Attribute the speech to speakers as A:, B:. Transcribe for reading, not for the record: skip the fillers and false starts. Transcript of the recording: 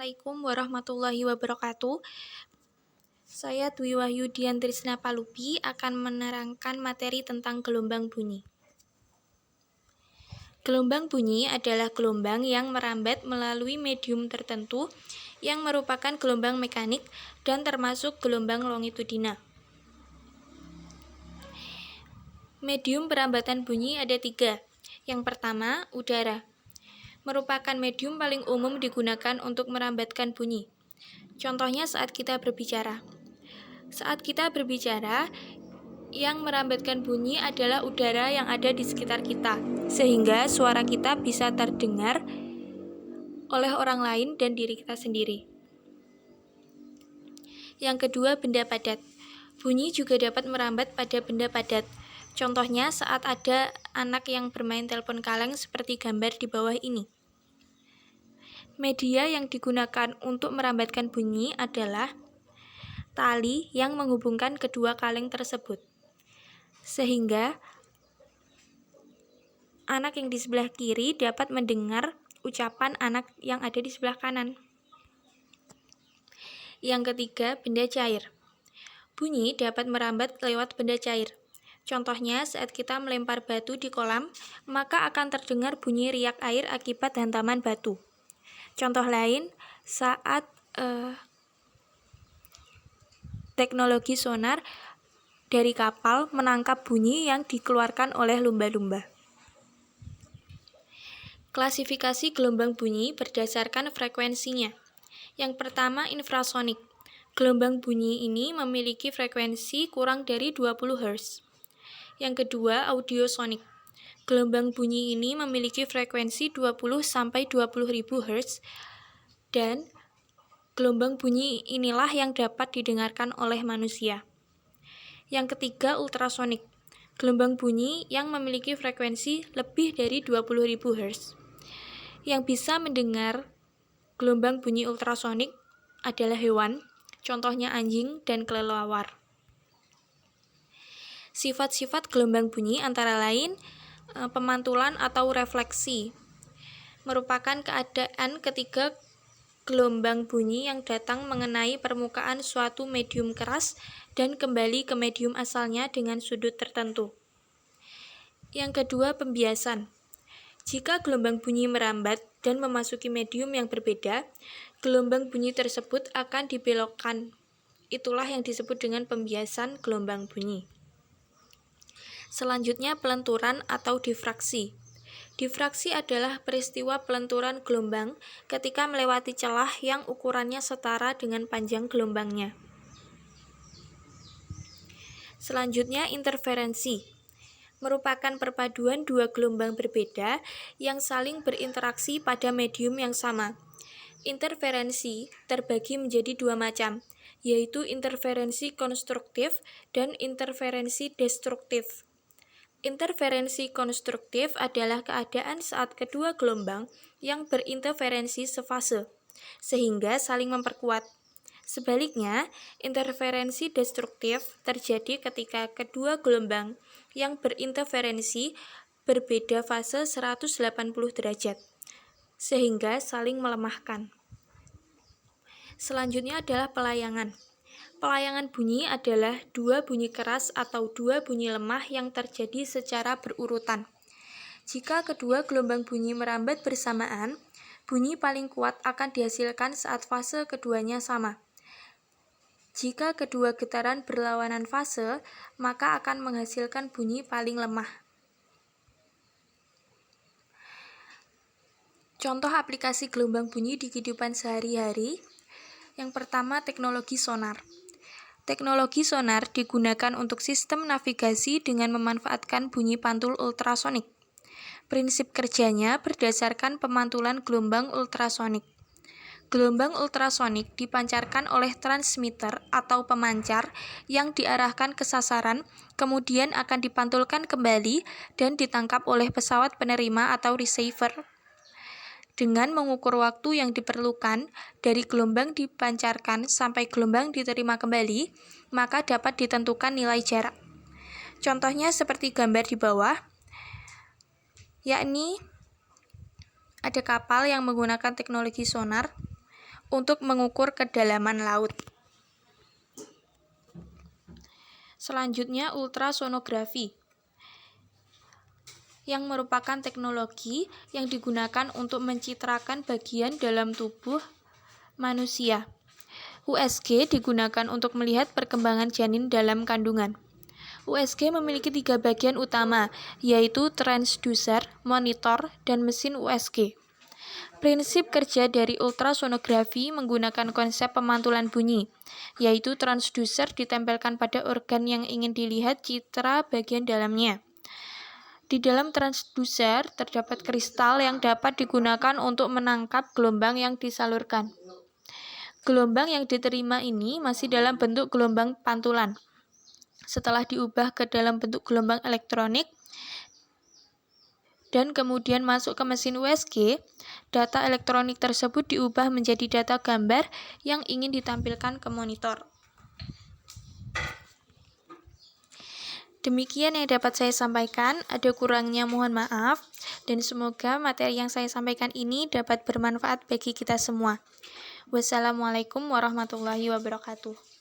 A: Assalamualaikum warahmatullahi wabarakatuh. Saya Dwi Wahyudian Trisna Palupi akan menerangkan materi tentang gelombang bunyi. Gelombang bunyi adalah gelombang yang merambat melalui medium tertentu yang merupakan gelombang mekanik dan termasuk gelombang longitudinal. Medium perambatan bunyi ada 3. Yang pertama, udara. Merupakan medium paling umum digunakan untuk merambatkan bunyi. Contohnya saat kita berbicara. Saat kita berbicara, yang merambatkan bunyi adalah udara yang ada di sekitar kita, sehingga suara kita bisa terdengar oleh orang lain dan diri kita sendiri. Yang kedua, benda padat. Bunyi juga dapat merambat pada benda padat. Contohnya saat ada anak yang bermain telepon kaleng seperti gambar di bawah ini. Media yang digunakan untuk merambatkan bunyi adalah tali yang menghubungkan kedua kaleng tersebut, sehingga anak yang di sebelah kiri dapat mendengar ucapan anak yang ada di sebelah kanan. Yang ketiga, benda cair. Bunyi dapat merambat lewat benda cair. Contohnya saat kita melempar batu di kolam, maka akan terdengar bunyi riak air akibat hantaman batu. Contoh lain, saat teknologi sonar dari kapal menangkap bunyi yang dikeluarkan oleh lumba-lumba. Klasifikasi gelombang bunyi berdasarkan frekuensinya. Yang pertama, infrasonik. Gelombang bunyi ini memiliki frekuensi kurang dari 20 Hz. Yang kedua, audiosonik. Gelombang bunyi ini memiliki frekuensi 20-20.000 Hz dan gelombang bunyi inilah yang dapat didengarkan oleh manusia. Yang ketiga, ultrasonik. Gelombang bunyi yang memiliki frekuensi lebih dari 20.000 Hz. Yang bisa mendengar gelombang bunyi ultrasonik adalah hewan, contohnya anjing dan kelelawar. Sifat-sifat gelombang bunyi antara lain pemantulan atau refleksi. Merupakan keadaan ketika gelombang bunyi yang datang mengenai permukaan suatu medium keras dan kembali ke medium asalnya dengan sudut tertentu. Yang kedua, pembiasan. Jika gelombang bunyi merambat dan memasuki medium yang berbeda, gelombang bunyi tersebut akan dibelokkan. Itulah yang disebut dengan pembiasan gelombang bunyi. Selanjutnya, pelenturan atau difraksi. Difraksi adalah peristiwa pelenturan gelombang ketika melewati celah yang ukurannya setara dengan panjang gelombangnya. Selanjutnya, interferensi. Merupakan perpaduan dua gelombang berbeda yang saling berinteraksi pada medium yang sama. Interferensi terbagi menjadi 2 macam, yaitu interferensi konstruktif dan interferensi destruktif. Interferensi konstruktif adalah keadaan saat kedua gelombang yang berinterferensi sefase, sehingga saling memperkuat. Sebaliknya, interferensi destruktif terjadi ketika kedua gelombang yang berinterferensi berbeda fase 180 derajat, sehingga saling melemahkan. Selanjutnya adalah pelayangan. Pelayangan bunyi adalah 2 bunyi keras atau 2 bunyi lemah yang terjadi secara berurutan. Jika kedua gelombang bunyi merambat bersamaan, bunyi paling kuat akan dihasilkan saat fase keduanya sama. Jika kedua getaran berlawanan fase, maka akan menghasilkan bunyi paling lemah. Contoh aplikasi gelombang bunyi di kehidupan sehari-hari. Yang pertama, teknologi sonar. Teknologi sonar digunakan untuk sistem navigasi dengan memanfaatkan bunyi pantul ultrasonik. Prinsip kerjanya berdasarkan pemantulan gelombang ultrasonik. Gelombang ultrasonik dipancarkan oleh transmitter atau pemancar yang diarahkan ke sasaran, kemudian akan dipantulkan kembali dan ditangkap oleh pesawat penerima atau receiver. Dengan mengukur waktu yang diperlukan dari gelombang dipancarkan sampai gelombang diterima kembali, maka dapat ditentukan nilai jarak. Contohnya seperti gambar di bawah, yakni ada kapal yang menggunakan teknologi sonar untuk mengukur kedalaman laut. Selanjutnya ultrasonografi, yang merupakan teknologi yang digunakan untuk mencitrakan bagian dalam tubuh manusia. USG digunakan untuk melihat perkembangan janin dalam kandungan. USG memiliki 3 bagian utama, yaitu transducer, monitor, dan mesin USG. Prinsip kerja dari ultrasonografi menggunakan konsep pemantulan bunyi, yaitu transducer ditempelkan pada organ yang ingin dilihat citra bagian dalamnya. Di dalam transducer terdapat kristal yang dapat digunakan untuk menangkap gelombang yang disalurkan. Gelombang yang diterima ini masih dalam bentuk gelombang pantulan. Setelah diubah ke dalam bentuk gelombang elektronik dan kemudian masuk ke mesin USG, data elektronik tersebut diubah menjadi data gambar yang ingin ditampilkan ke monitor. Demikian yang dapat saya sampaikan, ada kurangnya mohon maaf, dan semoga materi yang saya sampaikan ini dapat bermanfaat bagi kita semua. Wassalamualaikum warahmatullahi wabarakatuh.